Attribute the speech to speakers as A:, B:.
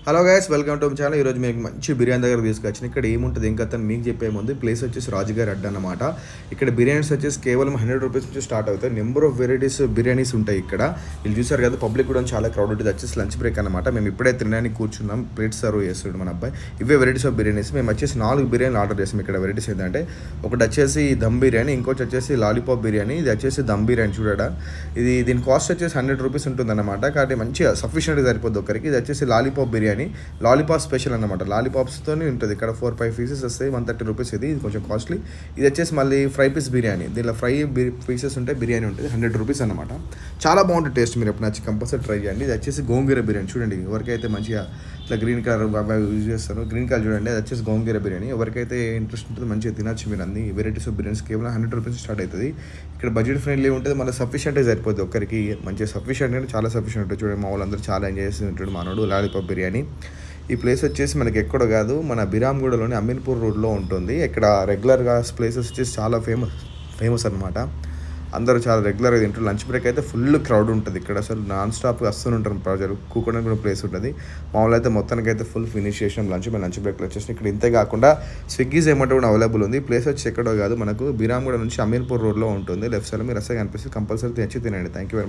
A: Hello guys, welcome to my channel. ఈరోజు మీకు మంచి బిర్యానీ దగ్గర తీసుకొచ్చిన. ఇక్కడ ఏముంటుంది ఇంకా మీకు చెప్పే ముందు ప్లేస్ వచ్చేసి రాజుగారి అడ్డ అనమాట. ఇక్కడ బిర్యానీస్ వచ్చేసి కేవలం 100 రూపీస్ నుంచి స్టార్ట్ అవుతాయి. నెంబర్ ఆఫ్ వెరైటీస్ బిర్యానీస్ ఉంటాయి ఇక్కడ. వీళ్ళు చూసారు కదా, పబ్లిక్ కూడా చాలా క్రౌడ్ ఉంటుంది. వచ్చేసి లంచ్ బ్రేక్ అనమాట. మేము ఇప్పుడే తినడానికి కూర్చున్నాం. ప్లేట్ సర్వ్ చేస్తున్నాడు మన అబ్బాయి. ఇవే వెరైటీస్ ఆఫ్ బిర్యానీస్. మేము వచ్చేసి 4 బిర్యానీలు ఆర్డర్ చేసాం. ఇక్కడ వెరైటీస్ ఏంటంటే ఒకటి వచ్చేసి దమ్ బిర్యానీ, ఇంకోటి వచ్చేసి లాలీపాప్ బిర్యానీ, ఇది వచ్చేసి దమ్ బిర్యానీ. చూడడా, దీని కాస్ట్ వచ్చేసి 100 రూపీస్ ఉంటుంది అనమాట. కాబట్టి మంచిగా సఫిషియెంట్గా సరిపోద్ది ఒకరికి. ఇది వచ్చేసి లాలీపాప్ బిర్యానీ, లాలీపాప్ స్పెషల్ అనమాట. లాలీపాప్స్తోనే ఉంటుంది. ఇక్కడ 4-5 పీసెస్ వస్తాయి. 130 రూపీస్. ఇది కొంచెం కాస్ట్లీ. ఇది వచ్చేసి మళ్ళీ ఫ్రై పీస్ బిర్యానీ. దీనిలో ఫ్రై పీసెస్ ఉంటాయి, బిర్యానీ ఉంటుంది. 100 రూపీస్ అనమాట. చాలా బాగుంటుంది టేస్ట్. మీరు ఎప్పుడు నచ్చి కంపల్సరీ ట్రై చేయండి. ఇది వచ్చేసి గోంగూర బిర్యానీ. చూడండి, ఎవరికైతే మంచిగా ఇట్లా గ్రీన్ కలర్ యూజ్ చేస్తారు, గ్రీన్ కలర్ చూడండి. అది వచ్చేసి గోంగూర బిర్యానీ. ఎవరికైతే ఇంట్రెస్ట్ ఉంటుందో మంచిగా తినచ్చు. మీరు అన్ని వెరైటీస్ ఆఫ్ బిర్యానీస్ కేవలం 100 రూపీస్ స్టార్ట్ అవుతుంది. ఇక్కడ బడ్జెట్ ఫ్రెండ్లీ ఉంటుంది. మళ్ళీ సఫిషియెంట్గా సరిపోతుంది ఒక్కరికి. మంచిగా సఫిషియెంట్ అంటే చాలా సఫిషియెంట్ ఉంటుంది. చూడండి, మా వాళ్ళందరూ చాలా ఎంజాయ్ చేస్తూ ఉంటాడు మనోడు. లాలీపాప్ బిర్యానీ. ఈ ప్లేస్ వచ్చేసి మనకి ఎక్కడ కాదు, మన బిరామ్గూడలోని అమీన్పూర్ రోడ్లో ఉంటుంది. ఇక్కడ రెగ్యులర్గా ప్లేసెస్ వచ్చేసి చాలా ఫేమస్ అనమాట. అందరూ చాలా రెగ్యులర్గా తింటారు. లంచ్ బ్రేక్ అయితే ఫుల్ క్రౌడ్ ఉంటుంది ఇక్కడ. అసలు నాన్ స్టాప్ వస్తూనే ఉంటారు ప్రజలు. కూకోవడానికి కూడా ప్లేస్ ఉంటుంది. మామూలు అయితే మొత్తానికి అయితే ఫుల్ ఫినిష్ చేసినాం లంచ్ బ్రేక్లో వచ్చేసి. ఇక్కడ ఇంతే కాకుండా స్విగ్గీ జొమాటో కూడా అవైలబుల్ ఉంది. ప్లేస్ వచ్చి ఎక్కడో కాదు, మనకు బిరామ్గూడ నుంచి అమీన్పూర్ రోడ్లో ఉంటుంది. లెఫ్ట్ సైడ్ మీరు అసలు కనిపిస్తుంది. కంపల్సరీ తెచ్చి తినండి. Thank you very much.